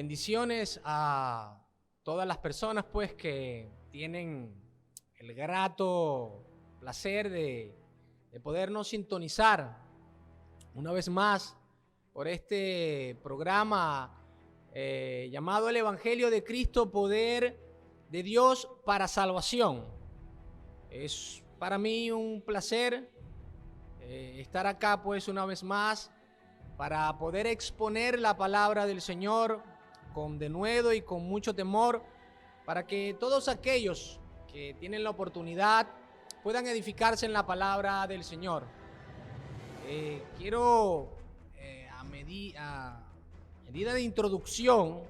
Bendiciones a todas las personas pues que tienen el grato placer de podernos sintonizar una vez más por este programa llamado El Evangelio de Cristo, Poder de Dios para Salvación. Es para mí un placer estar acá pues una vez más para poder exponer la palabra del Señor con denuedo y con mucho temor, para que todos aquellos que tienen la oportunidad puedan edificarse en la palabra del Señor. Quiero a medida de introducción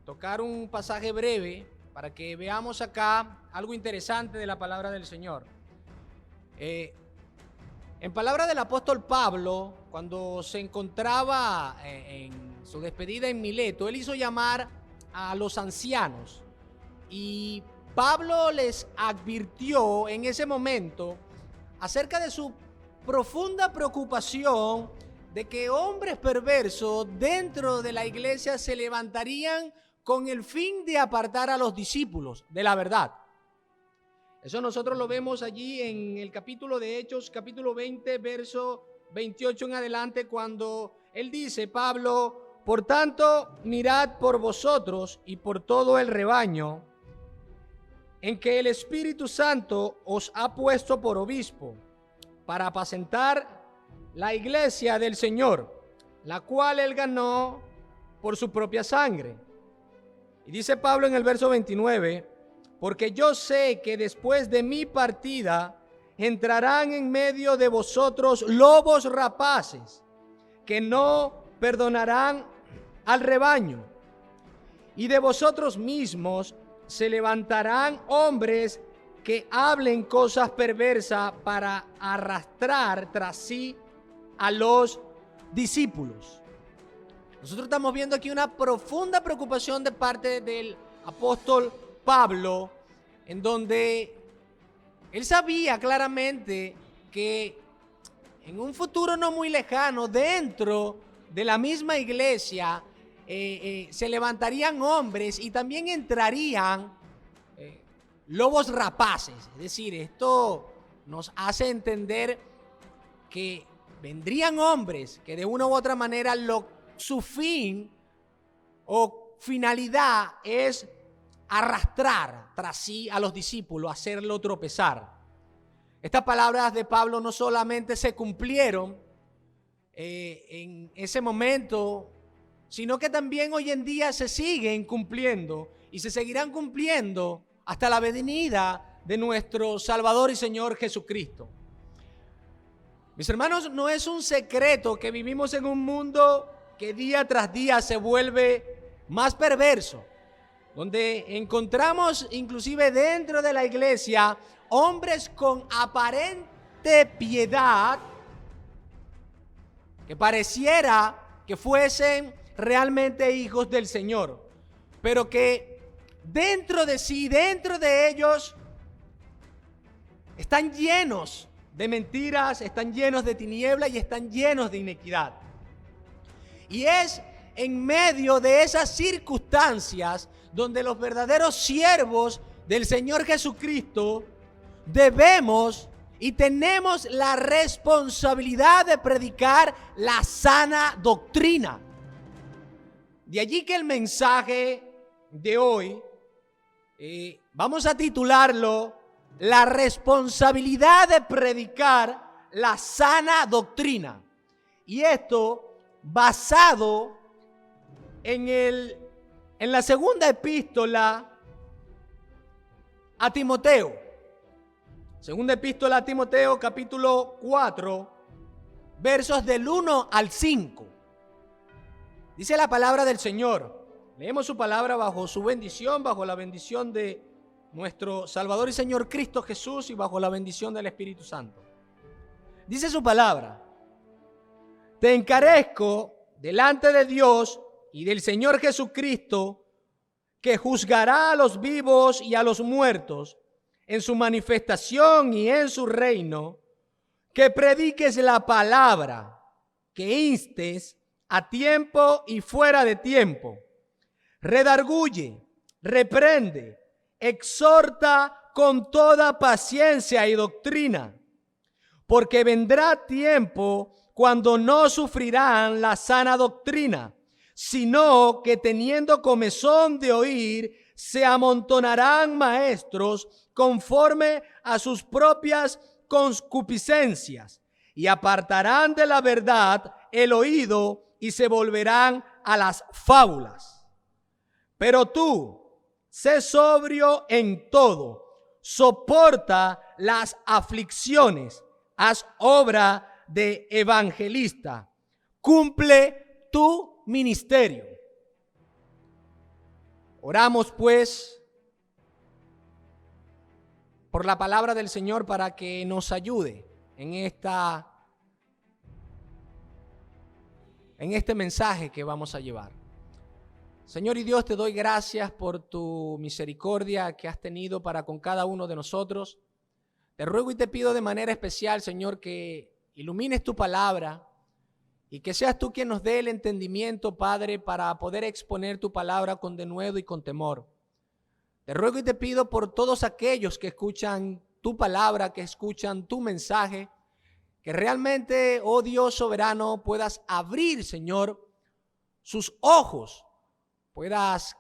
tocar un pasaje breve para que veamos acá algo interesante de la palabra del Señor. En palabra del apóstol Pablo, cuando se encontraba en su despedida en Mileto, él hizo llamar a los ancianos y Pablo les advirtió en ese momento acerca de su profunda preocupación de que hombres perversos dentro de la iglesia se levantarían con el fin de apartar a los discípulos de la verdad. Eso nosotros lo vemos allí en el capítulo de Hechos, capítulo 20, verso 28 en adelante, cuando él dice, Pablo: por tanto, mirad por vosotros y por todo el rebaño en que el Espíritu Santo os ha puesto por obispo, para apacentar la iglesia del Señor, la cual él ganó por su propia sangre. Y dice Pablo en el verso 29, porque yo sé que después de mi partida entrarán en medio de vosotros lobos rapaces, que no perdonarán al rebaño, y de vosotros mismos se levantarán hombres que hablen cosas perversas para arrastrar tras sí a los discípulos. Nosotros estamos viendo aquí una profunda preocupación de parte del apóstol Pablo, en donde él sabía claramente que en un futuro no muy lejano, dentro de la misma iglesia, se levantarían hombres y también entrarían lobos rapaces. Es decir, esto nos hace entender que vendrían hombres que de una u otra manera su fin o finalidad es arrastrar tras sí a los discípulos, hacerlo tropezar. Estas palabras de Pablo no solamente se cumplieron en ese momento, sino que también hoy en día se siguen cumpliendo y se seguirán cumpliendo hasta la venida de nuestro Salvador y Señor Jesucristo. Mis hermanos, no es un secreto que vivimos en un mundo que día tras día se vuelve más perverso, donde encontramos inclusive dentro de la iglesia hombres con aparente piedad que pareciera que fuesen realmente hijos del Señor, pero que dentro de sí, dentro de ellos, están llenos de mentiras, están llenos de tinieblas y están llenos de iniquidad. Y es en medio de esas circunstancias donde los verdaderos siervos del Señor Jesucristo debemos y tenemos la responsabilidad de predicar la sana doctrina. De allí que el mensaje de hoy vamos a titularlo La responsabilidad de predicar la sana doctrina. Y esto basado en la segunda epístola a Timoteo. Segunda epístola a Timoteo, capítulo 4, versos del 1 al 5. Dice la palabra del Señor. Leemos su palabra bajo su bendición, bajo la bendición de nuestro Salvador y Señor Cristo Jesús y bajo la bendición del Espíritu Santo. Dice su palabra: te encarezco delante de Dios y del Señor Jesucristo, que juzgará a los vivos y a los muertos en su manifestación y en su reino, que prediques la palabra, que instes a tiempo y fuera de tiempo. Redarguye, reprende, exhorta con toda paciencia y doctrina, porque vendrá tiempo cuando no sufrirán la sana doctrina, sino que teniendo comezón de oír, se amontonarán maestros conforme a sus propias concupiscencias, y apartarán de la verdad el oído y se volverán a las fábulas. Pero tú, sé sobrio en todo, soporta las aflicciones, haz obra de evangelista, cumple tu ministerio. Oramos pues por la palabra del Señor para que nos ayude en este mensaje que vamos a llevar. Señor y Dios, te doy gracias por tu misericordia que has tenido para con cada uno de nosotros. Te ruego y te pido de manera especial, Señor, que ilumines tu palabra y que seas tú quien nos dé el entendimiento, Padre, para poder exponer tu palabra con denuedo y con temor. Te ruego y te pido por todos aquellos que escuchan tu palabra, que escuchan tu mensaje, que realmente, oh Dios soberano, puedas abrir, Señor, sus ojos, puedas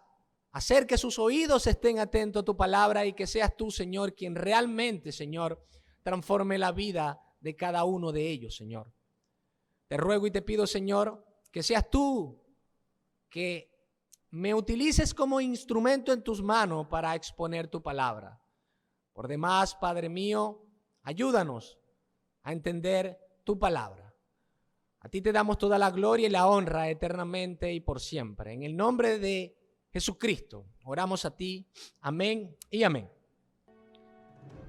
hacer que sus oídos estén atentos a tu palabra y que seas tú, Señor, quien realmente, Señor, transforme la vida de cada uno de ellos, Señor. Te ruego y te pido, Señor, que seas tú, que me utilices como instrumento en tus manos para exponer tu palabra. Por demás, Padre mío, ayúdanos a entender tu palabra. A ti te damos toda la gloria y la honra eternamente y por siempre. En el nombre de Jesucristo, oramos a ti. Amén y amén.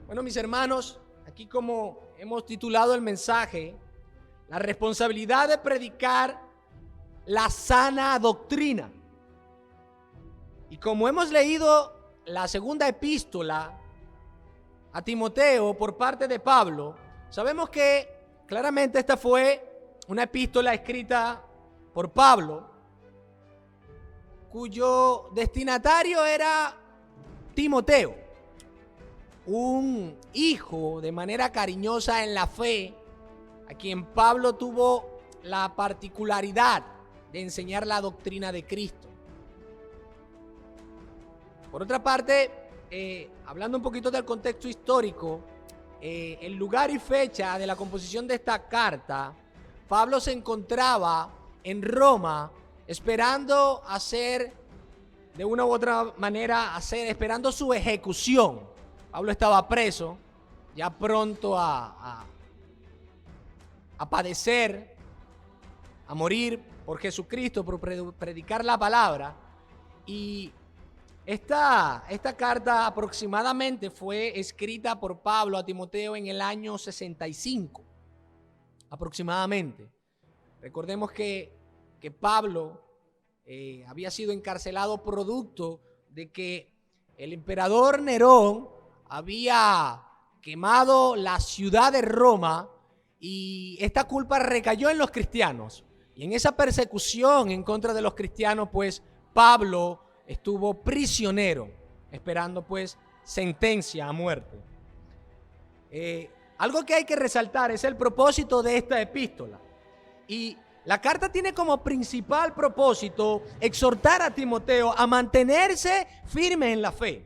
Bueno, mis hermanos, aquí como hemos titulado el mensaje, la responsabilidad de predicar la sana doctrina. Y como hemos leído la segunda epístola a Timoteo por parte de Pablo, sabemos que claramente esta fue una epístola escrita por Pablo, cuyo destinatario era Timoteo, un hijo de manera cariñosa en la fe, a quien Pablo tuvo la particularidad de enseñar la doctrina de Cristo. Por otra parte, hablando un poquito del contexto histórico, el lugar y fecha de la composición de esta carta, Pablo se encontraba en Roma esperando hacer, de una u otra manera, esperando su ejecución. Pablo estaba preso, ya pronto a padecer, a morir por Jesucristo, por predicar la palabra. Y esta carta aproximadamente fue escrita por Pablo a Timoteo en el año 65, aproximadamente. Recordemos que Pablo había sido encarcelado producto de que el emperador Nerón había quemado la ciudad de Roma y esta culpa recayó en los cristianos. Y en esa persecución en contra de los cristianos, pues Pablo estuvo prisionero, esperando pues sentencia a muerte. Algo que hay que resaltar es el propósito de esta epístola. Y la carta tiene como principal propósito exhortar a Timoteo a mantenerse firme en la fe.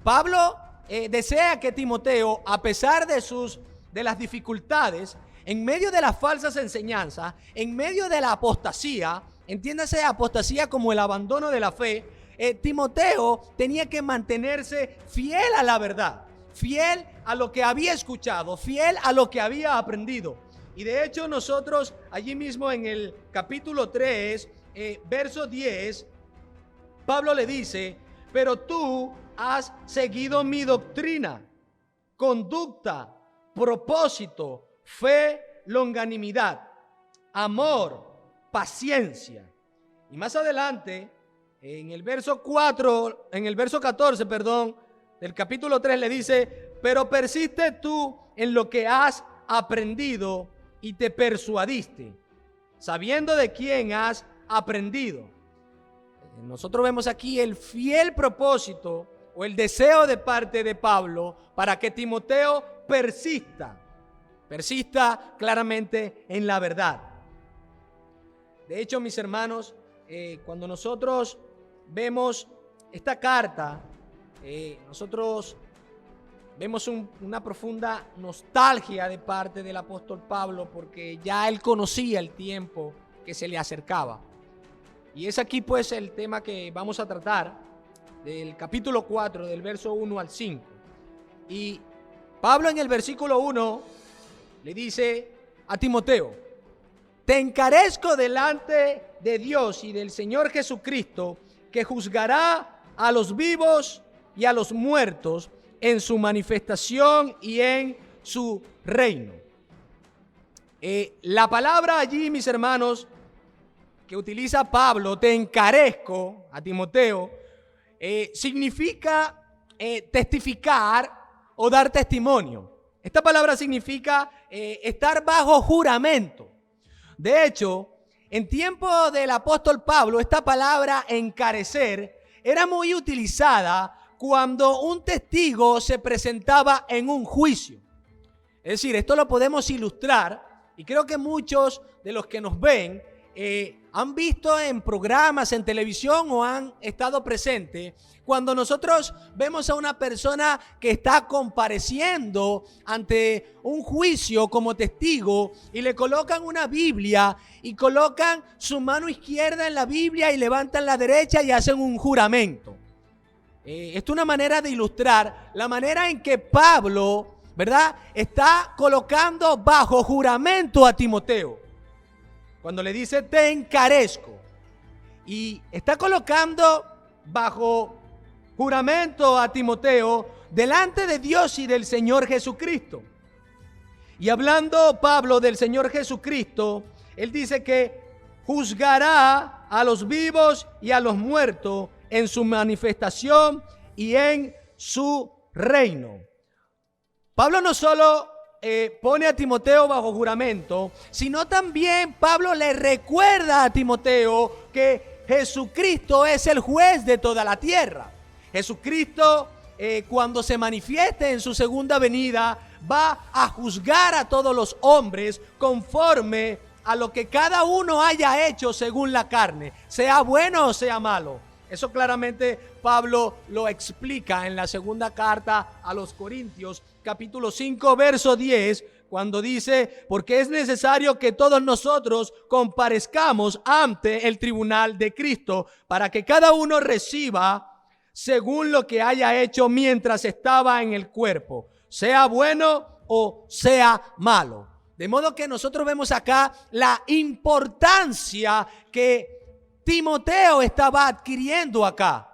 Pablo desea que Timoteo, a pesar de las dificultades, en medio de las falsas enseñanzas, en medio de la apostasía, entiéndase apostasía como el abandono de la fe, Timoteo tenía que mantenerse fiel a la verdad, fiel a lo que había escuchado, fiel a lo que había aprendido. Y de hecho nosotros allí mismo en el capítulo 3, verso 10, Pablo le dice: pero tú has seguido mi doctrina, conducta, propósito, fe, longanimidad, amor, paciencia. Y más adelante, en el verso 14, del capítulo 3 le dice: pero persiste tú en lo que has aprendido y te persuadiste, sabiendo de quién has aprendido. Nosotros vemos aquí el fiel propósito o el deseo de parte de Pablo para que Timoteo persista claramente en la verdad. De hecho, mis hermanos, cuando nosotros vemos esta carta, nosotros vemos una profunda nostalgia de parte del apóstol Pablo, porque ya él conocía el tiempo que se le acercaba. Y es aquí pues el tema que vamos a tratar del capítulo 4, del verso 1 al 5. Y Pablo en el versículo 1 le dice a Timoteo: te encarezco delante de Dios y del Señor Jesucristo, que juzgará a los vivos y a los muertos en su manifestación y en su reino. La palabra allí, mis hermanos, que utiliza Pablo, te encarezco a Timoteo, significa testificar o dar testimonio. Esta palabra significa estar bajo juramento. De hecho, en tiempo del apóstol Pablo, esta palabra encarecer era muy utilizada cuando un testigo se presentaba en un juicio. Es decir, esto lo podemos ilustrar, y creo que muchos de los que nos ven han visto en programas, en televisión, o han estado presentes cuando nosotros vemos a una persona que está compareciendo ante un juicio como testigo y le colocan una Biblia y colocan su mano izquierda en la Biblia y levantan la derecha y hacen un juramento. Esto es una manera de ilustrar la manera en que Pablo, ¿verdad?, está colocando bajo juramento a Timoteo. Cuando le dice te encarezco, y está colocando bajo juramento a Timoteo delante de Dios y del Señor Jesucristo. Y hablando Pablo del Señor Jesucristo, él dice que juzgará a los vivos y a los muertos en su manifestación y en su reino. Pablo no solo pone a Timoteo bajo juramento, sino también Pablo le recuerda a Timoteo que Jesucristo es el juez de toda la tierra. Jesucristo, cuando se manifieste en su segunda venida, va a juzgar a todos los hombres conforme a lo que cada uno haya hecho según la carne, sea bueno o sea malo. Eso claramente Pablo lo explica en la segunda carta a los Corintios, capítulo 5, verso 10, cuando dice: porque es necesario que todos nosotros comparezcamos ante el tribunal de Cristo, para que cada uno reciba según lo que haya hecho mientras estaba en el cuerpo, sea bueno o sea malo. De modo que nosotros vemos acá la importancia que Timoteo estaba adquiriendo acá.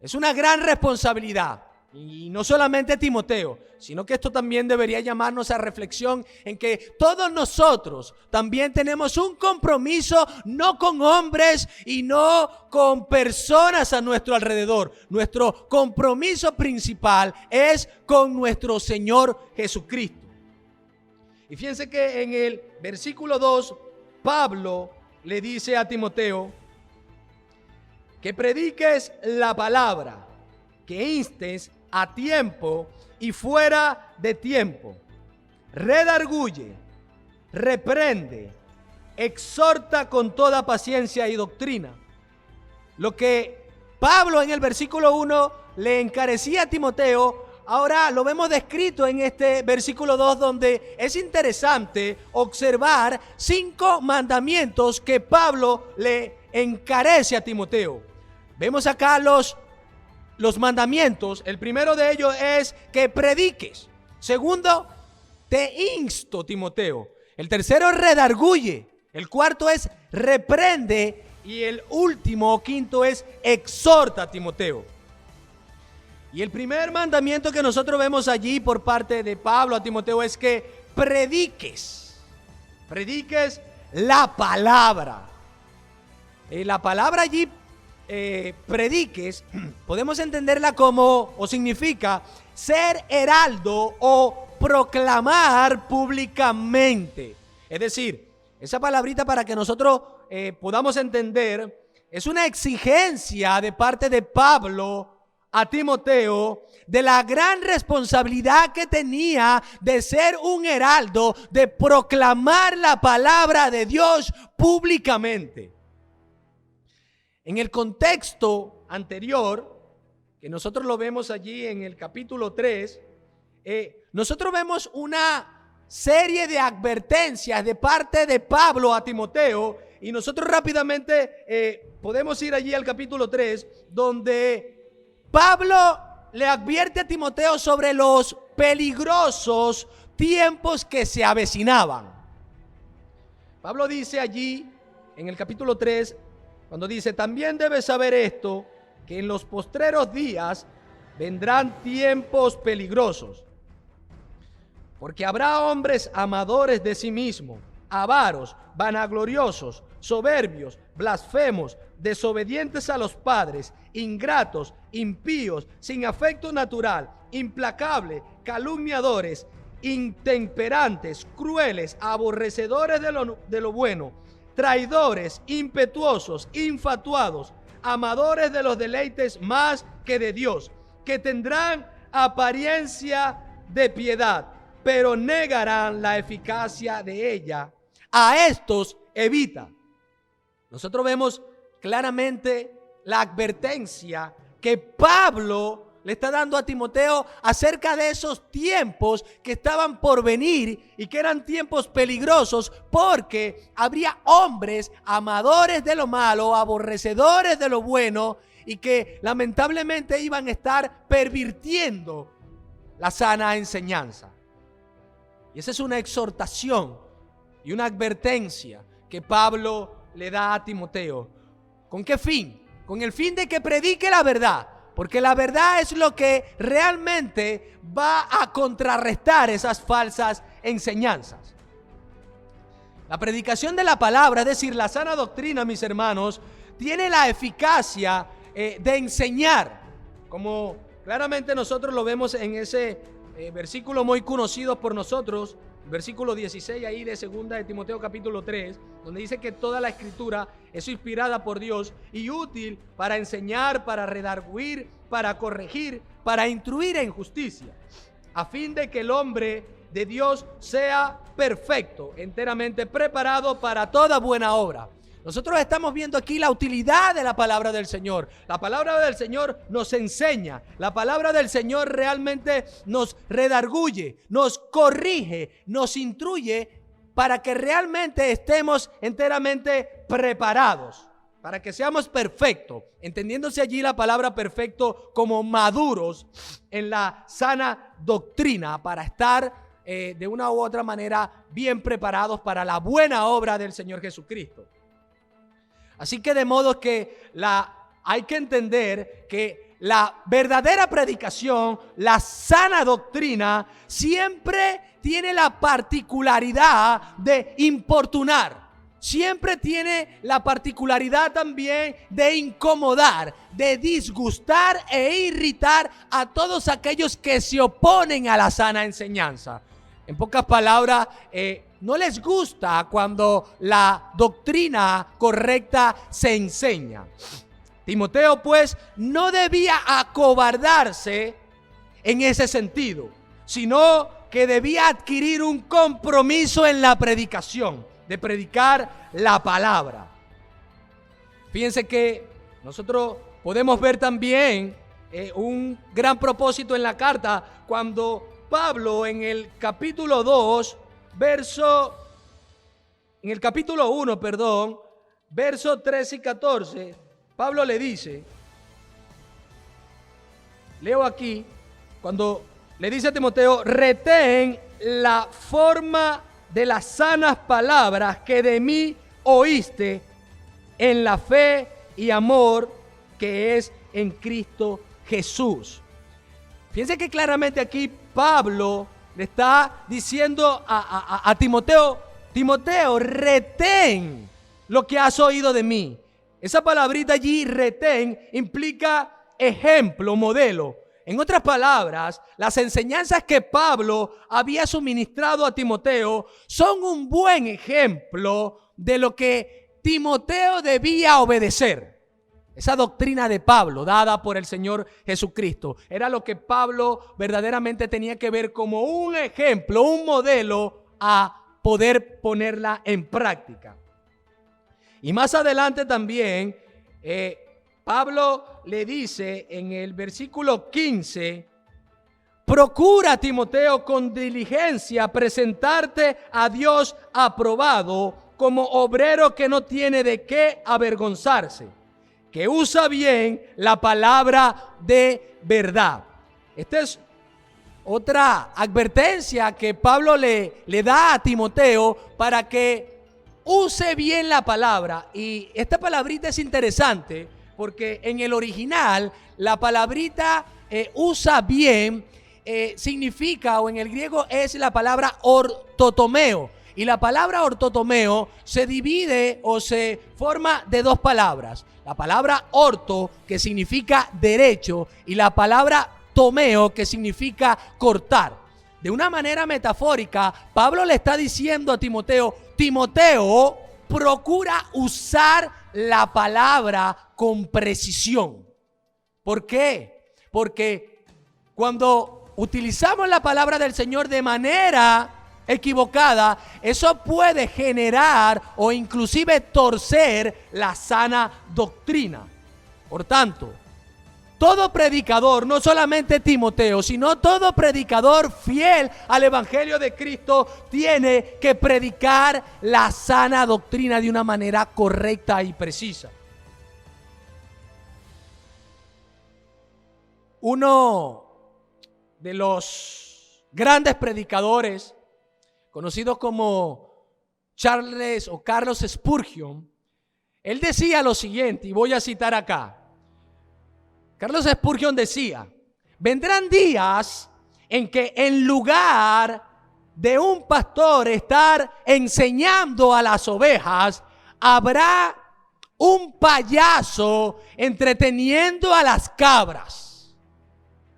Es una gran responsabilidad. Y no solamente Timoteo, sino que esto también debería llamarnos a reflexión en que todos nosotros también tenemos un compromiso, no con hombres y no con personas a nuestro alrededor. Nuestro compromiso principal es con nuestro Señor Jesucristo. Y fíjense que en el versículo 2, Pablo le dice a Timoteo que prediques la palabra, que instes a tiempo y fuera de tiempo, redarguye, reprende, exhorta con toda paciencia y doctrina. Lo que Pablo en el versículo 1 le encarecía a Timoteo, ahora lo vemos descrito en este versículo 2, donde es interesante observar 5 mandamientos que Pablo le encarece a Timoteo. Vemos acá los mandamientos. El primero de ellos es que prediques. Segundo, te insto, Timoteo. El tercero, redarguye. El cuarto es reprende. Y el último, quinto, es exhorta a Timoteo. Y el primer mandamiento que nosotros vemos allí por parte de Pablo a Timoteo es que prediques. Prediques la palabra. La palabra allí, prediques, podemos entenderla como, o significa, ser heraldo o proclamar públicamente. Es decir, Esa palabrita, para que nosotros podamos entender, es una exigencia de parte de Pablo a Timoteo de la gran responsabilidad que tenía de ser un heraldo, de proclamar la palabra de Dios públicamente. En el contexto anterior, que nosotros lo vemos allí en el capítulo 3, nosotros vemos una serie de advertencias de parte de Pablo a Timoteo, y nosotros rápidamente podemos ir allí al capítulo 3, donde Pablo le advierte a Timoteo sobre los peligrosos tiempos que se avecinaban. Pablo dice allí en el capítulo 3, cuando dice: también debes saber esto, que en los postreros días vendrán tiempos peligrosos, porque habrá hombres amadores de sí mismos, avaros, vanagloriosos, soberbios, blasfemos, desobedientes a los padres, ingratos, impíos, sin afecto natural, implacables, calumniadores, intemperantes, crueles, aborrecedores de lo bueno, traidores, impetuosos, infatuados, amadores de los deleites más que de Dios, que tendrán apariencia de piedad, pero negarán la eficacia de ella. A estos evita. Nosotros vemos claramente la advertencia que Pablo le está dando a Timoteo acerca de esos tiempos que estaban por venir y que eran tiempos peligrosos, porque habría hombres amadores de lo malo, aborrecedores de lo bueno, y que lamentablemente iban a estar pervirtiendo la sana enseñanza. Y esa es una exhortación y una advertencia que Pablo le da a Timoteo. ¿Con qué fin? Con el fin de que predique la verdad, porque la verdad es lo que realmente va a contrarrestar esas falsas enseñanzas. La predicación de la palabra, es decir, la sana doctrina, mis hermanos, tiene la eficacia de enseñar, como claramente nosotros lo vemos en ese versículo muy conocido por nosotros, versículo 16 ahí de 2 de Timoteo capítulo 3, donde dice que toda la escritura es inspirada por Dios y útil para enseñar, para redarguir, para corregir, para instruir en justicia, a fin de que el hombre de Dios sea perfecto, enteramente preparado para toda buena obra. Nosotros estamos viendo aquí la utilidad de la palabra del Señor. La palabra del Señor nos enseña. La palabra del Señor realmente nos redarguye, nos corrige, nos instruye para que realmente estemos enteramente preparados, para que seamos perfectos, entendiéndose allí la palabra perfecto como maduros en la sana doctrina, para estar de una u otra manera bien preparados para la buena obra del Señor Jesucristo. Así que de modo que hay que entender que la verdadera predicación, la sana doctrina, siempre tiene la particularidad de importunar. Siempre tiene la particularidad también de incomodar, de disgustar e irritar a todos aquellos que se oponen a la sana enseñanza. En pocas palabras, no les gusta cuando la doctrina correcta se enseña. Timoteo, pues, no debía acobardarse en ese sentido, sino que debía adquirir un compromiso en la predicación, de predicar la palabra. Fíjense que nosotros podemos ver también un gran propósito en la carta cuando Pablo en el capítulo 2, en el capítulo 1, verso 13 y 14, Pablo le dice, leo aquí, cuando le dice a Timoteo: retén la forma de las sanas palabras que de mí oíste en la fe y amor que es en Cristo Jesús. Fíjense que claramente aquí Pablo le está diciendo a Timoteo: Timoteo, retén lo que has oído de mí. Esa palabrita allí, retén, implica ejemplo, modelo. En otras palabras, las enseñanzas que Pablo había suministrado a Timoteo son un buen ejemplo de lo que Timoteo debía obedecer. Esa doctrina de Pablo, dada por el Señor Jesucristo, era lo que Pablo verdaderamente tenía que ver como un ejemplo, un modelo a poder ponerla en práctica. Y más adelante también, Pablo le dice en el versículo 15, procura, Timoteo, con diligencia presentarte a Dios aprobado como obrero que no tiene de qué avergonzarse, que usa bien la palabra de verdad. Esta es otra advertencia que Pablo le da a Timoteo para que use bien la palabra. Y esta palabrita es interesante porque en el original la palabrita usa bien significa, o en el griego es la palabra ortotomeo. Y la palabra ortotomeo se divide o se forma de dos palabras. La palabra orto, que significa derecho, y la palabra tomeo, que significa cortar. De una manera metafórica, Pablo le está diciendo a Timoteo, Timoteo, procura usar la palabra con precisión. ¿Por qué? Porque cuando utilizamos la palabra del Señor de manera equivocada, eso puede generar o inclusive torcer la sana doctrina. Por tanto, todo predicador, no solamente Timoteo, sino todo predicador fiel al Evangelio de Cristo tiene que predicar la sana doctrina de una manera correcta y precisa. Uno de los grandes predicadores, conocido como Charles o Carlos Spurgeon, él decía lo siguiente, y voy a citar acá. Carlos Spurgeon decía, vendrán días en que en lugar de un pastor estar enseñando a las ovejas, habrá un payaso entreteniendo a las cabras.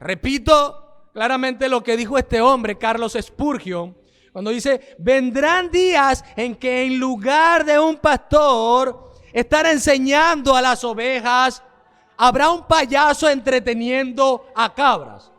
Repito claramente lo que dijo este hombre, Carlos Spurgeon, cuando dice, vendrán días en que en lugar de un pastor estar enseñando a las ovejas, habrá un payaso entreteniendo a cabras.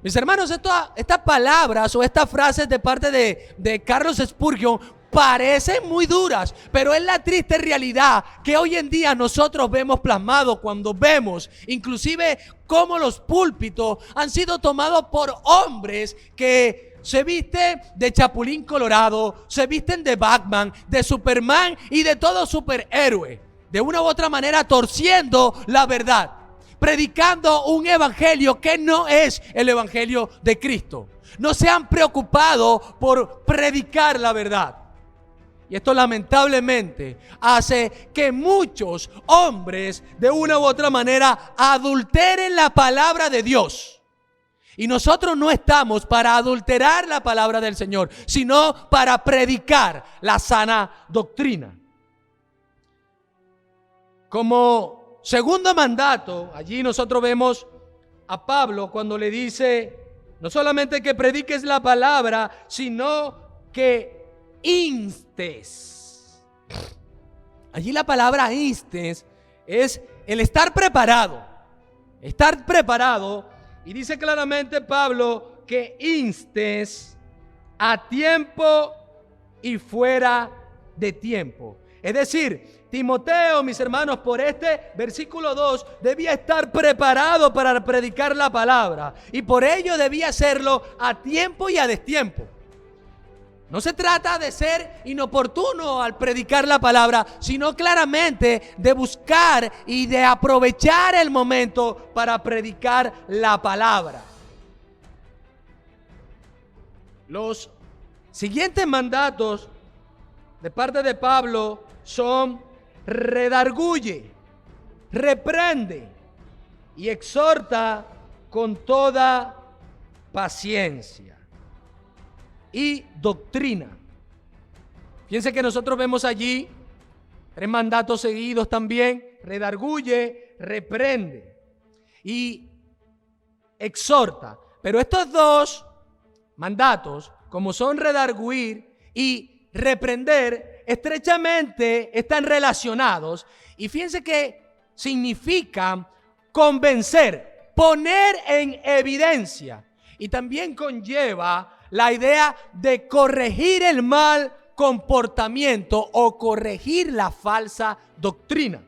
Mis hermanos, estas palabras o estas frases de parte de Carlos Spurgeon parecen muy duras, pero es la triste realidad que hoy en día nosotros vemos plasmado cuando vemos inclusive cómo los púlpitos han sido tomados por hombres que se visten de Chapulín Colorado, se visten de Batman, de Superman y de todo superhéroe. De una u otra manera torciendo la verdad, predicando un evangelio que no es el evangelio de Cristo. No se han preocupado por predicar la verdad. Y esto lamentablemente hace que muchos hombres de una u otra manera adulteren la palabra de Dios. Y nosotros no estamos para adulterar la palabra del Señor, sino para predicar la sana doctrina. Como segundo mandato, allí nosotros vemos a Pablo cuando le dice, no solamente que prediques la palabra, sino que instes. Allí la palabra instes es el estar preparado. Estar preparado. Y dice claramente Pablo que instes a tiempo y fuera de tiempo. Es decir, Timoteo, mis hermanos, por este versículo 2 debía estar preparado para predicar la palabra. Y por ello debía hacerlo a tiempo y a destiempo. No se trata de ser inoportuno al predicar la palabra, sino claramente de buscar y de aprovechar el momento para predicar la palabra. Los siguientes mandatos de parte de Pablo son redarguye, reprende y exhorta con toda paciencia y doctrina. Fíjense que nosotros vemos allí 3 mandatos seguidos también: redarguye, reprende. Y exhorta. Pero estos dos mandatos, como son redarguir y reprender, estrechamente están relacionados. Y fíjense que significa convencer, poner en evidencia. Y también conlleva la idea de corregir el mal comportamiento o corregir la falsa doctrina.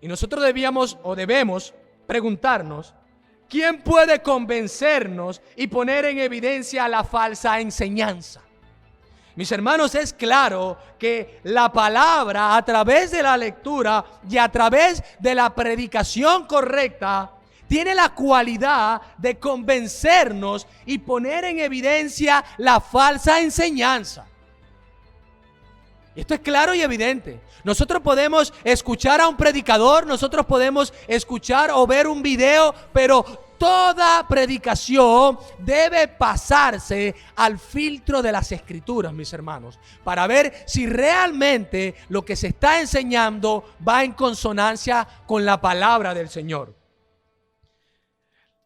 Y nosotros debemos preguntarnos, ¿quién puede convencernos y poner en evidencia la falsa enseñanza? Mis hermanos, es claro que la palabra, a través de la lectura y a través de la predicación correcta, tiene la cualidad de convencernos y poner en evidencia la falsa enseñanza. Esto es claro y evidente. Nosotros podemos escuchar a un predicador, nosotros podemos escuchar o ver un video, pero toda predicación debe pasarse al filtro de las Escrituras, mis hermanos, para ver si realmente lo que se está enseñando va en consonancia con la palabra del Señor.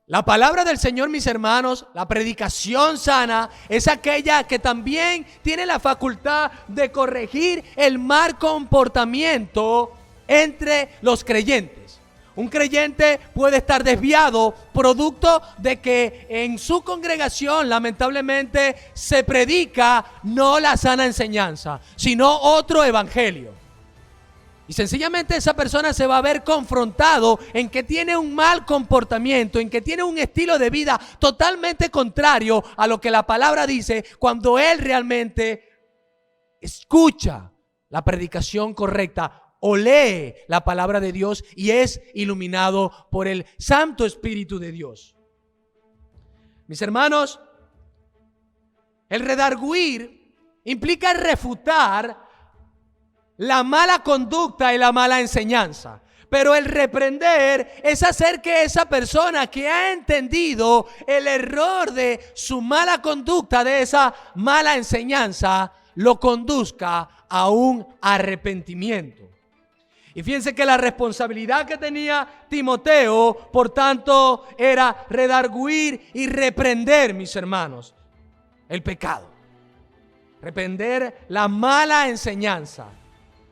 La palabra del Señor, mis hermanos, la predicación sana, es aquella que también tiene la facultad de corregir el mal comportamiento entre los creyentes. Un creyente puede estar desviado producto de que en su congregación lamentablemente se predica no la sana enseñanza, sino otro evangelio. Y sencillamente esa persona se va a ver confrontado en que tiene un mal comportamiento, en que tiene un estilo de vida totalmente contrario a lo que la palabra dice, cuando él realmente escucha la predicación correcta o lee la palabra de Dios y es iluminado por el Santo Espíritu de Dios. Mis hermanos, el redarguir implica refutar la mala conducta y la mala enseñanza. Pero el reprender es hacer que esa persona que ha entendido el error de su mala conducta, de esa mala enseñanza, lo conduzca a un arrepentimiento. Y fíjense que la responsabilidad que tenía Timoteo, por tanto, era redarguir y reprender, mis hermanos, el pecado. Reprender la mala enseñanza,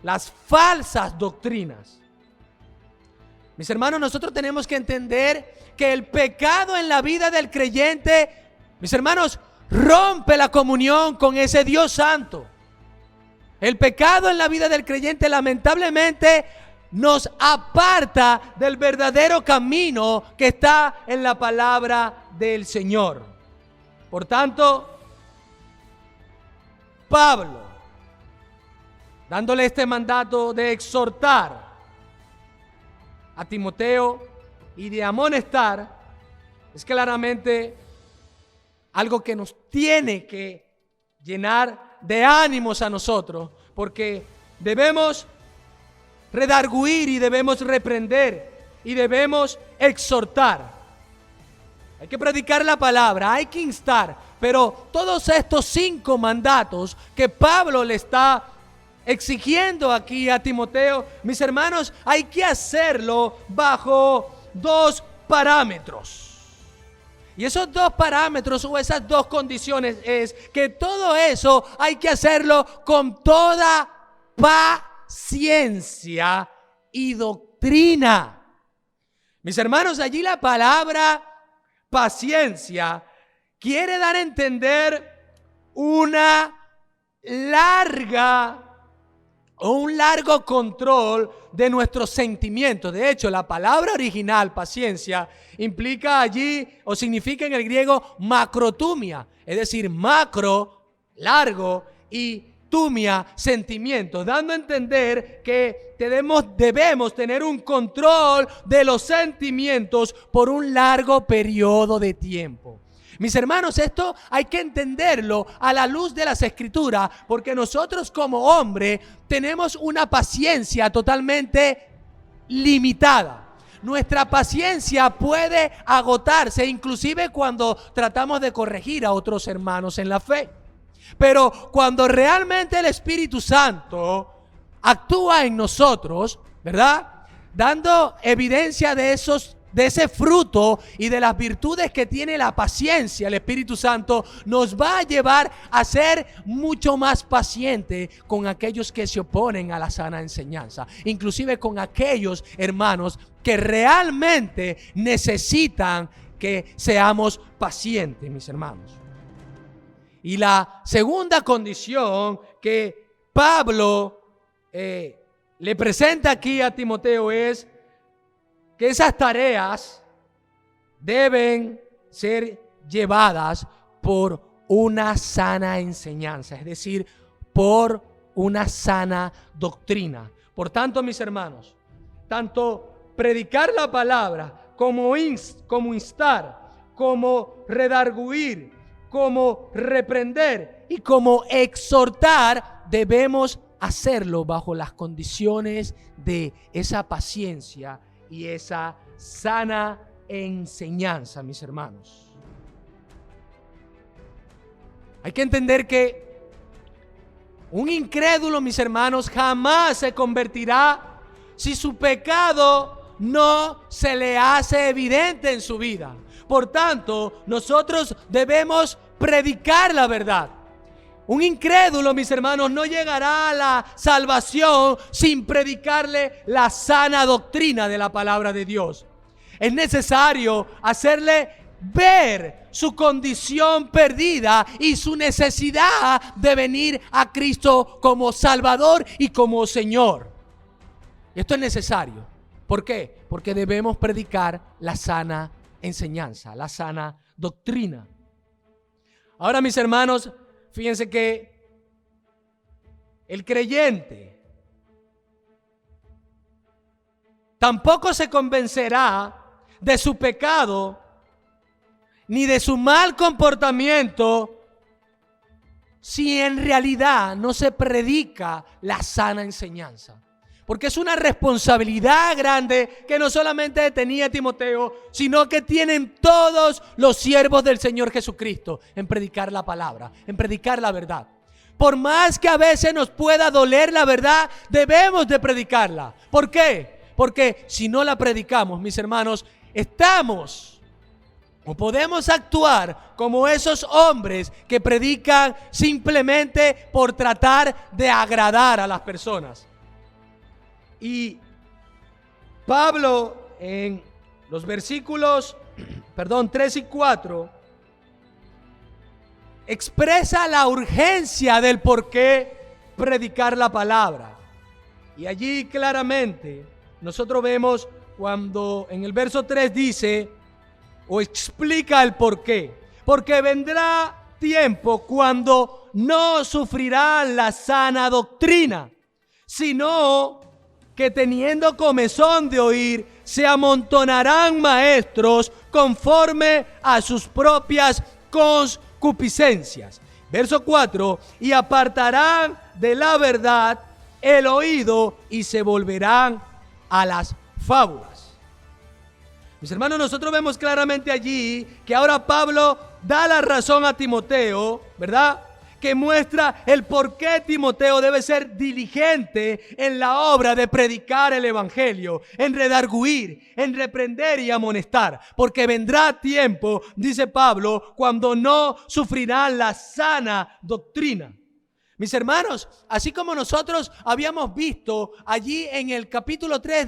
las falsas doctrinas. Mis hermanos, nosotros tenemos que entender que el pecado en la vida del creyente, mis hermanos, rompe la comunión con ese Dios santo. El pecado en la vida del creyente lamentablemente nos aparta del verdadero camino que está en la palabra del Señor. Por tanto, Pablo, dándole este mandato de exhortar a Timoteo y de amonestar, es claramente algo que nos tiene que llenar de ánimos a nosotros, porque debemos redarguir y debemos reprender y debemos exhortar. Hay que predicar la palabra, hay que instar, pero todos estos 5 mandatos que Pablo le está exigiendo aquí a Timoteo, mis hermanos, hay que hacerlo bajo 2 parámetros. Y esos 2 parámetros o esas 2 condiciones es que todo eso hay que hacerlo con toda paciencia y doctrina. Mis hermanos, allí la palabra paciencia quiere dar a entender una larga o un largo control de nuestros sentimientos. De hecho, la palabra original, paciencia, implica allí o significa en el griego macrotumia, es decir, macro, largo, y tumia, sentimiento, dando a entender que debemos tener un control de los sentimientos por un largo periodo de tiempo. Mis hermanos, esto hay que entenderlo a la luz de las Escrituras, porque nosotros como hombres tenemos una paciencia totalmente limitada. Nuestra paciencia puede agotarse, inclusive cuando tratamos de corregir a otros hermanos en la fe. Pero cuando realmente el Espíritu Santo actúa en nosotros, ¿verdad?, dando evidencia de de ese fruto y de las virtudes que tiene la paciencia, el Espíritu Santo nos va a llevar a ser mucho más paciente con aquellos que se oponen a la sana enseñanza, inclusive con aquellos hermanos que realmente necesitan que seamos pacientes, mis hermanos. Y la segunda condición que Pablo le presenta aquí a Timoteo es que esas tareas deben ser llevadas por una sana enseñanza, es decir, por una sana doctrina. Por tanto, mis hermanos, tanto predicar la palabra como instar, como redarguir, como reprender y como exhortar, debemos hacerlo bajo las condiciones de esa paciencia y esa sana enseñanza, mis hermanos. Hay que entender que un incrédulo, mis hermanos, jamás se convertirá si su pecado no se le hace evidente en su vida. Por tanto, nosotros debemos predicar la verdad. Un incrédulo, mis hermanos, no llegará a la salvación sin predicarle la sana doctrina de la palabra de Dios. Es necesario hacerle ver su condición perdida y su necesidad de venir a Cristo como Salvador y como Señor. Esto es necesario. ¿Por qué? Porque debemos predicar la sana enseñanza, la sana doctrina. Ahora, mis hermanos, fíjense que el creyente tampoco se convencerá de su pecado ni de su mal comportamiento si en realidad no se predica la sana enseñanza. Porque es una responsabilidad grande que no solamente tenía Timoteo, sino que tienen todos los siervos del Señor Jesucristo en predicar la palabra, en predicar la verdad. Por más que a veces nos pueda doler la verdad, debemos de predicarla. ¿Por qué? Porque si no la predicamos, mis hermanos, estamos o podemos actuar como esos hombres que predican simplemente por tratar de agradar a las personas. Y Pablo en los versículos 3 y 4 expresa la urgencia del por qué predicar la palabra. Y allí claramente nosotros vemos cuando en el verso 3 dice o explica el por qué. Porque vendrá tiempo cuando no sufrirán la sana doctrina, sino que teniendo comezón de oír, se amontonarán maestros conforme a sus propias concupiscencias. Verso 4, y apartarán de la verdad el oído y se volverán a las fábulas. Mis hermanos, nosotros vemos claramente allí que ahora Pablo da la razón a Timoteo, ¿verdad? Que muestra el por qué Timoteo debe ser diligente en la obra de predicar el evangelio, en redarguir, en reprender y amonestar, porque vendrá tiempo, dice Pablo, cuando no sufrirán la sana doctrina. Mis hermanos, así como nosotros habíamos visto allí en el capítulo 3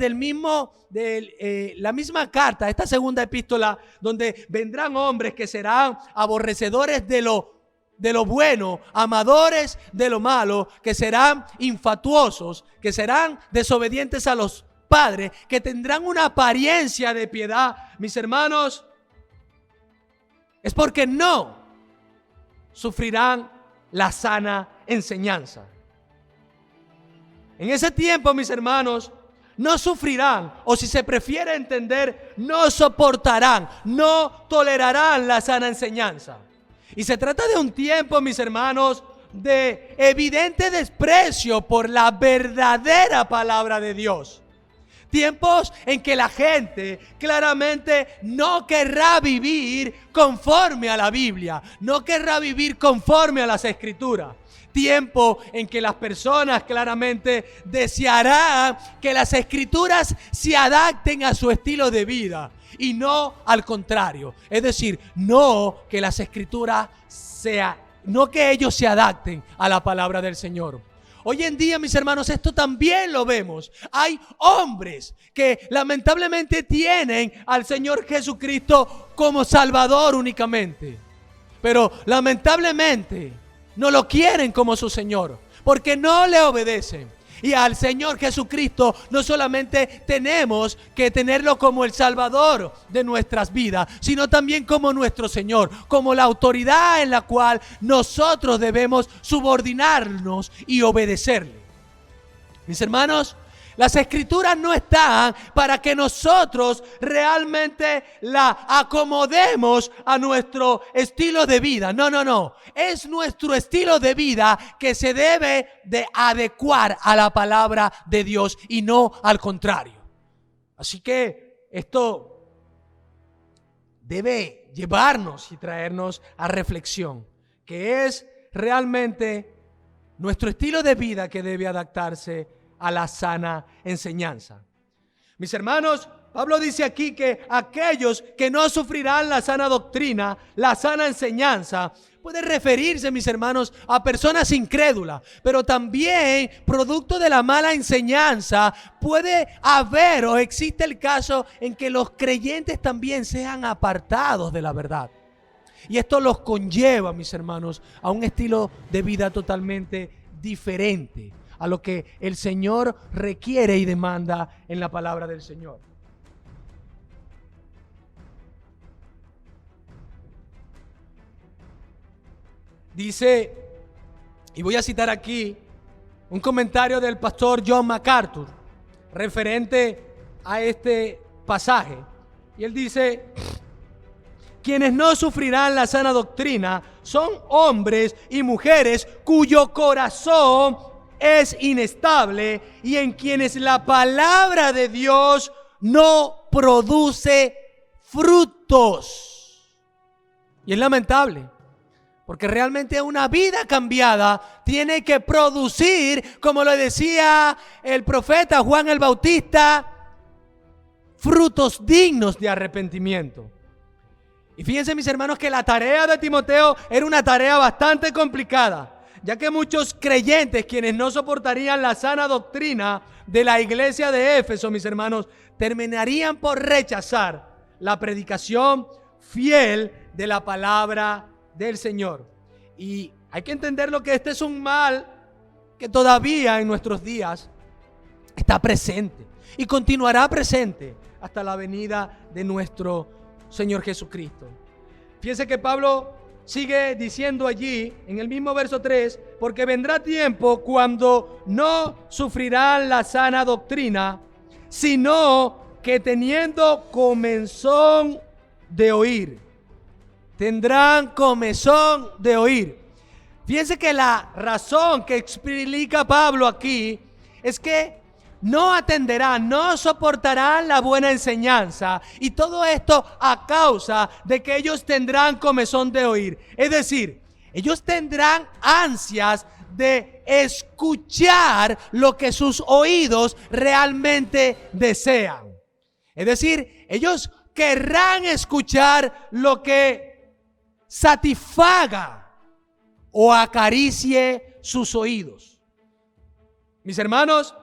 la misma carta, esta segunda epístola, donde vendrán hombres que serán aborrecedores de lo bueno, amadores de lo malo, que serán infatuosos, que serán desobedientes a los padres, que tendrán una apariencia de piedad. Mis hermanos, es porque no sufrirán la sana enseñanza. En ese tiempo, mis hermanos, no sufrirán, o si se prefiere entender, no soportarán, no tolerarán la sana enseñanza. Y se trata de un tiempo, mis hermanos, de evidente desprecio por la verdadera palabra de Dios. Tiempos en que la gente claramente no querrá vivir conforme a la Biblia, no querrá vivir conforme a las Escrituras. tiempo en que las personas claramente desearán que las escrituras se adapten a su estilo de vida y no al contrario. Es decir, no que las escrituras no que ellos se adapten a la palabra del Señor. Hoy en día, mis hermanos, esto también lo vemos. Hay hombres que lamentablemente tienen al Señor Jesucristo como Salvador únicamente, pero lamentablemente no lo quieren como su Señor, porque no le obedecen. Y al Señor Jesucristo no solamente tenemos que tenerlo como el Salvador de nuestras vidas, sino también como nuestro Señor, como la autoridad en la cual nosotros debemos subordinarnos y obedecerle. Mis hermanos, las escrituras no están para que nosotros realmente la acomodemos a nuestro estilo de vida. No. Es nuestro estilo de vida que se debe de adecuar a la palabra de Dios y no al contrario. Así que esto debe llevarnos y traernos a reflexión, que es realmente nuestro estilo de vida que debe adaptarse a la sana enseñanza. Mis hermanos, Pablo dice aquí que aquellos que no sufrirán la sana doctrina, la sana enseñanza, puede referirse, mis hermanos, a personas incrédulas, pero también producto de la mala enseñanza puede haber o existe el caso en que los creyentes también sean apartados de la verdad. Y esto los conlleva, mis hermanos, a un estilo de vida totalmente diferente a lo que el Señor requiere y demanda en la palabra del Señor. Dice, y voy a citar aquí un comentario del pastor John MacArthur referente a este pasaje. Y él dice: quienes no sufrirán la sana doctrina son hombres y mujeres cuyo corazón es inestable y en quienes la palabra de Dios no produce frutos. Y es lamentable, porque realmente una vida cambiada tiene que producir, como lo decía el profeta Juan el Bautista, frutos dignos de arrepentimiento. Y fíjense, mis hermanos, que la tarea de Timoteo era una tarea bastante complicada, ya que muchos creyentes, quienes no soportarían la sana doctrina de la iglesia de Éfeso, mis hermanos, terminarían por rechazar la predicación fiel de la palabra del Señor. Y hay que entender lo que este es un mal que todavía en nuestros días está presente y continuará presente hasta la venida de nuestro Señor Jesucristo. Fíjense que Pablo sigue diciendo allí en el mismo verso 3, porque vendrá tiempo cuando no sufrirán la sana doctrina, sino que teniendo comezón de oír, tendrán comezón de oír. Fíjense que la razón que explica Pablo aquí es que no atenderán, no soportarán la buena enseñanza, y todo esto a causa de que ellos tendrán comezón de oír. Es decir, ellos tendrán ansias de escuchar lo que sus oídos realmente desean. Es decir, ellos querrán escuchar lo que satisfaga o acaricie sus oídos. Mis hermanos,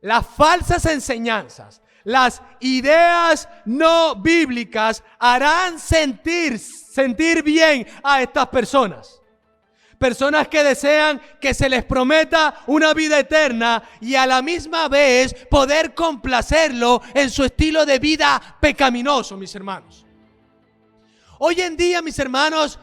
las falsas enseñanzas, las ideas no bíblicas harán sentir bien a estas personas. Personas que desean que se les prometa una vida eterna y a la misma vez poder complacerlo en su estilo de vida pecaminoso, mis hermanos. Hoy en día, mis hermanos,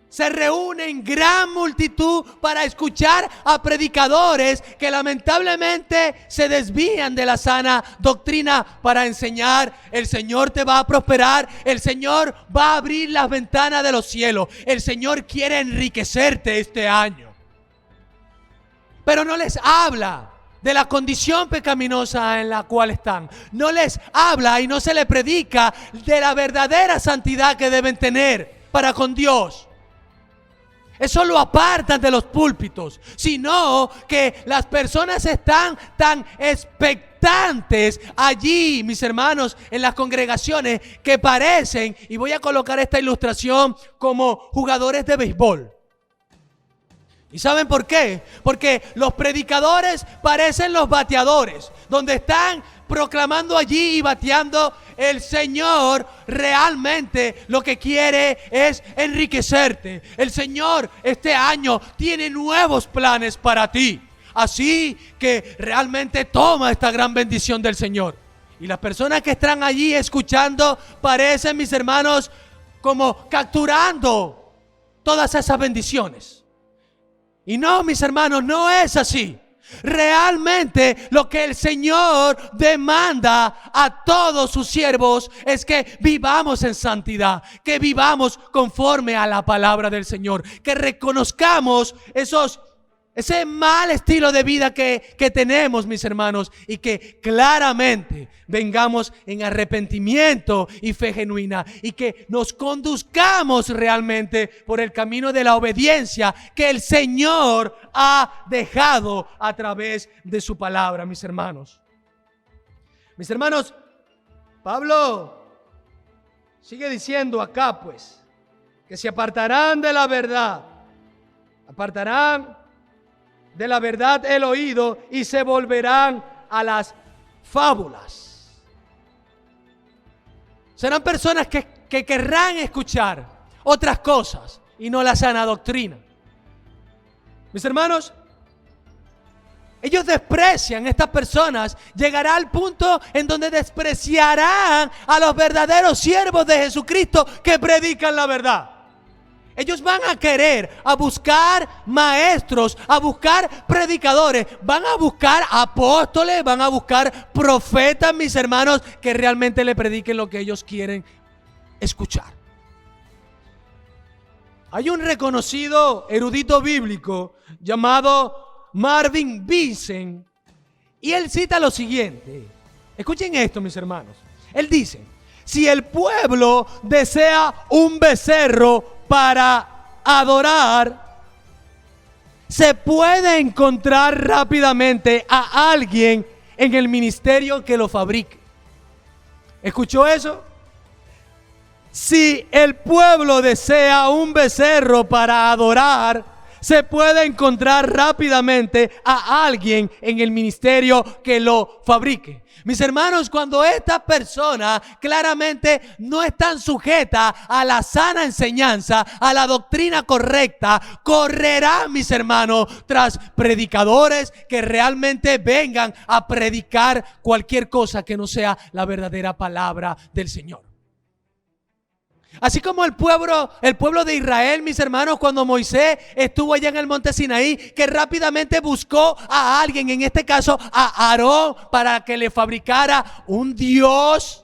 se reúnen gran multitud para escuchar a predicadores que lamentablemente se desvían de la sana doctrina para enseñar: el Señor te va a prosperar, el Señor va a abrir las ventanas de los cielos, el Señor quiere enriquecerte este año. Pero no les habla de la condición pecaminosa en la cual están. No les habla y no se les predica de la verdadera santidad que deben tener para con Dios. Eso lo apartan de los púlpitos, sino que las personas están tan expectantes allí, mis hermanos, en las congregaciones, que parecen, y voy a colocar esta ilustración, como jugadores de béisbol. ¿Y saben por qué? Porque los predicadores parecen los bateadores, donde están proclamando allí y bateando. El Señor realmente lo que quiere es enriquecerte. El Señor este año tiene nuevos planes para ti. Así que realmente toma esta gran bendición del Señor. Y las personas que están allí escuchando parecen, mis hermanos, como capturando todas esas bendiciones. Y no, mis hermanos, no es así. Realmente lo que el Señor demanda a todos sus siervos es que vivamos en santidad, que vivamos conforme a la palabra del Señor, que reconozcamos ese mal estilo de vida que tenemos, mis hermanos, y que claramente vengamos en arrepentimiento y fe genuina, y que nos conduzcamos realmente por el camino de la obediencia que el Señor ha dejado a través de su palabra, mis hermanos. Mis hermanos, Pablo sigue diciendo acá, pues, que se apartarán de la verdad, apartarán de la verdad el oído y se volverán a las fábulas. Serán personas que querrán escuchar otras cosas y no la sana doctrina. Mis hermanos, ellos desprecian, estas personas llegará al punto en donde despreciarán a los verdaderos siervos de Jesucristo que predican la verdad. Ellos van a querer, a buscar maestros, a buscar predicadores, van a buscar apóstoles, van a buscar profetas, mis hermanos, que realmente le prediquen lo que ellos quieren escuchar. Hay un reconocido erudito bíblico llamado Marvin Vincent, y él cita lo siguiente. Escuchen esto, mis hermanos. Él dice: si el pueblo desea un becerro para adorar, se puede encontrar rápidamente a alguien en el ministerio que lo fabrique. ¿Escuchó eso? Si el pueblo desea un becerro para adorar, se puede encontrar rápidamente a alguien en el ministerio que lo fabrique. Mis hermanos, cuando estas personas claramente no están sujetas a la sana enseñanza, a la doctrina correcta, correrán, mis hermanos, tras predicadores que realmente vengan a predicar cualquier cosa que no sea la verdadera palabra del Señor. Así como el pueblo de Israel, mis hermanos, cuando Moisés estuvo allá en el monte Sinaí, que rápidamente buscó a alguien, en este caso a Aarón, para que le fabricara un Dios.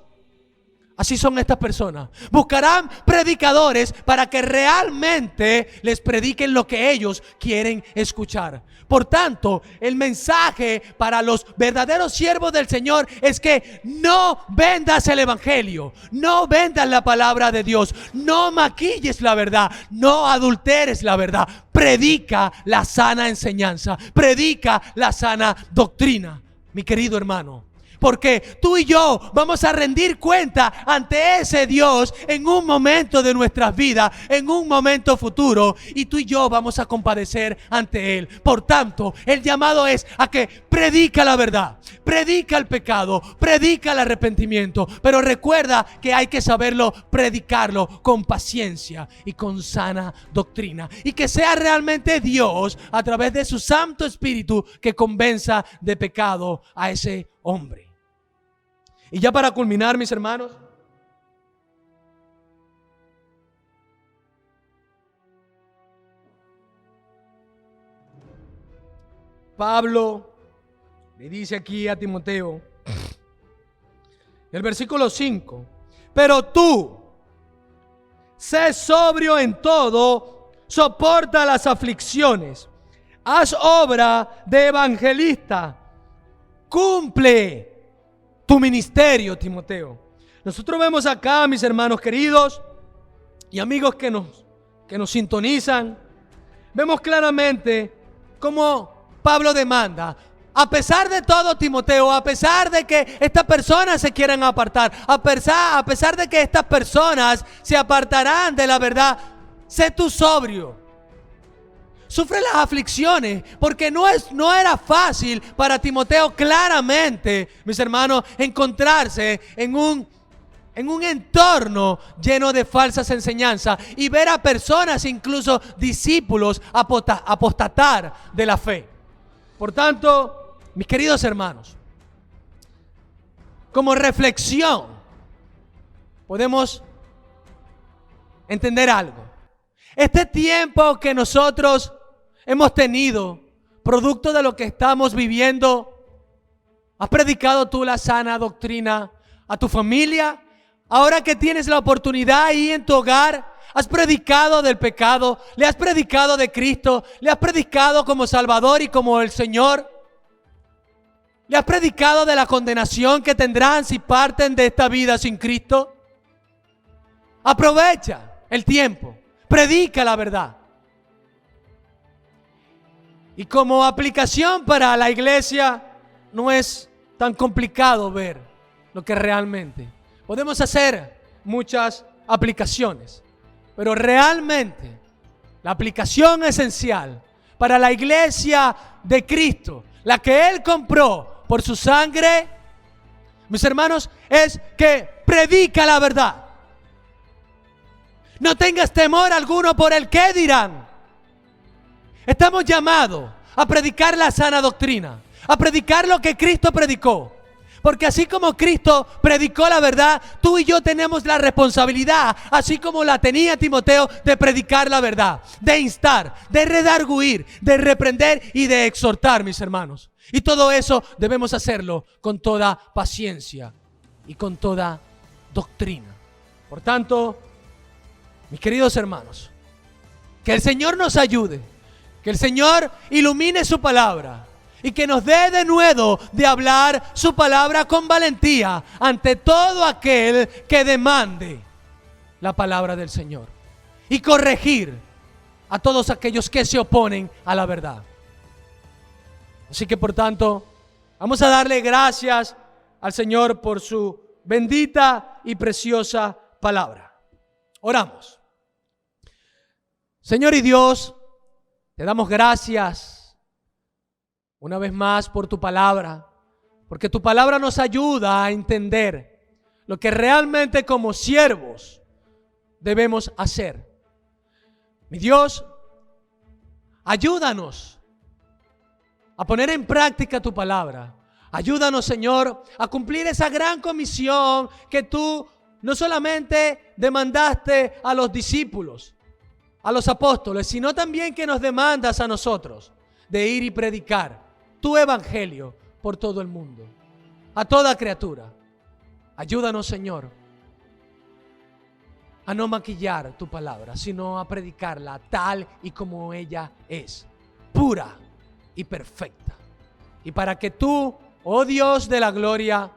Así son estas personas. Buscarán predicadores para que realmente les prediquen lo que ellos quieren escuchar. Por tanto, el mensaje para los verdaderos siervos del Señor es que no vendas el evangelio, no vendas la palabra de Dios, no maquilles la verdad, no adulteres la verdad. Predica la sana enseñanza, predica la sana doctrina, mi querido hermano. Porque tú y yo vamos a rendir cuenta ante ese Dios en un momento de nuestras vidas, en un momento futuro, y tú y yo vamos a compadecer ante Él. Por tanto, el llamado es a que predica la verdad, predica el pecado, predica el arrepentimiento, pero recuerda que hay que saberlo predicarlo con paciencia y con sana doctrina, y que sea realmente Dios a través de su Santo Espíritu que convenza de pecado a ese hombre. Y ya para culminar, mis hermanos, Pablo le dice aquí a Timoteo, el versículo 5, pero tú, sé sobrio en todo, soporta las aflicciones, haz obra de evangelista, cumple tu ministerio, Timoteo. Nosotros vemos acá, mis hermanos queridos y amigos que nos sintonizan, vemos claramente cómo Pablo demanda: a pesar de todo, Timoteo, a pesar de que estas personas se quieran apartar, a pesar de que estas personas se apartarán de la verdad, sé tú sobrio. Sufre las aflicciones, porque no era fácil para Timoteo, claramente, mis hermanos, encontrarse en un entorno lleno de falsas enseñanzas y ver a personas, incluso discípulos, apostatar de la fe. Por tanto, mis queridos hermanos, como reflexión podemos entender algo. Este tiempo que nosotros hemos tenido, producto de lo que estamos viviendo, ¿has predicado tú la sana doctrina a tu familia? Ahora que tienes la oportunidad ahí en tu hogar, ¿has predicado del pecado? ¿Le has predicado de Cristo? ¿Le has predicado como Salvador y como el Señor? ¿Le has predicado de la condenación que tendrán si parten de esta vida sin Cristo? Aprovecha el tiempo, predica la verdad. Y como aplicación para la iglesia, no es tan complicado ver lo que realmente. Podemos hacer muchas aplicaciones, pero realmente la aplicación esencial para la iglesia de Cristo, la que Él compró por su sangre, mis hermanos, es que predica la verdad. No tengas temor alguno por el qué dirán. Estamos llamados a predicar la sana doctrina, a predicar lo que Cristo predicó. Porque así como Cristo predicó la verdad, tú y yo tenemos la responsabilidad, así como la tenía Timoteo, de predicar la verdad, de instar, de redarguir, de reprender y de exhortar, mis hermanos. Y todo eso debemos hacerlo con toda paciencia y con toda doctrina. Por tanto, mis queridos hermanos, que el Señor nos ayude, que el Señor ilumine su palabra y que nos dé de nuevo de hablar su palabra con valentía ante todo aquel que demande la palabra del Señor, y corregir a todos aquellos que se oponen a la verdad. Así que por tanto, vamos a darle gracias al Señor por su bendita y preciosa palabra. Oramos. Señor y Dios, te damos gracias una vez más por tu palabra, porque tu palabra nos ayuda a entender lo que realmente como siervos debemos hacer. Mi Dios, ayúdanos a poner en práctica tu palabra. Ayúdanos, Señor, a cumplir esa gran comisión que tú no solamente demandaste a los discípulos, a los apóstoles, sino también que nos demandas a nosotros de ir y predicar tu evangelio por todo el mundo, a toda criatura. Ayúdanos, Señor, a no maquillar tu palabra, sino a predicarla tal y como ella es, pura y perfecta. Y para que tú, oh Dios de la gloria,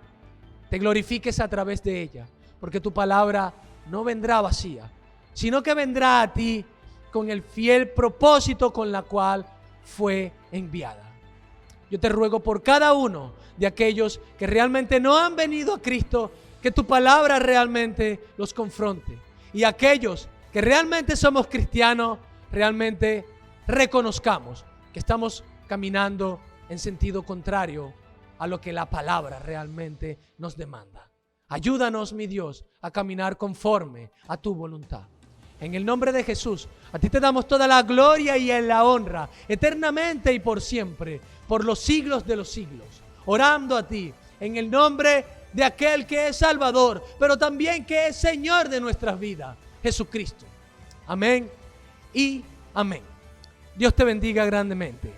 te glorifiques a través de ella, porque tu palabra no vendrá vacía, sino que vendrá a ti con el fiel propósito con la cual fue enviada. Yo te ruego por cada uno de aquellos que realmente no han venido a Cristo, que tu palabra realmente los confronte. Y aquellos que realmente somos cristianos, realmente reconozcamos que estamos caminando en sentido contrario a lo que la palabra realmente nos demanda. Ayúdanos, mi Dios, a caminar conforme a tu voluntad. En el nombre de Jesús, a ti te damos toda la gloria y la honra, eternamente y por siempre, por los siglos de los siglos. Orando a ti, en el nombre de aquel que es Salvador, pero también que es Señor de nuestras vidas, Jesucristo. Amén y amén. Dios te bendiga grandemente.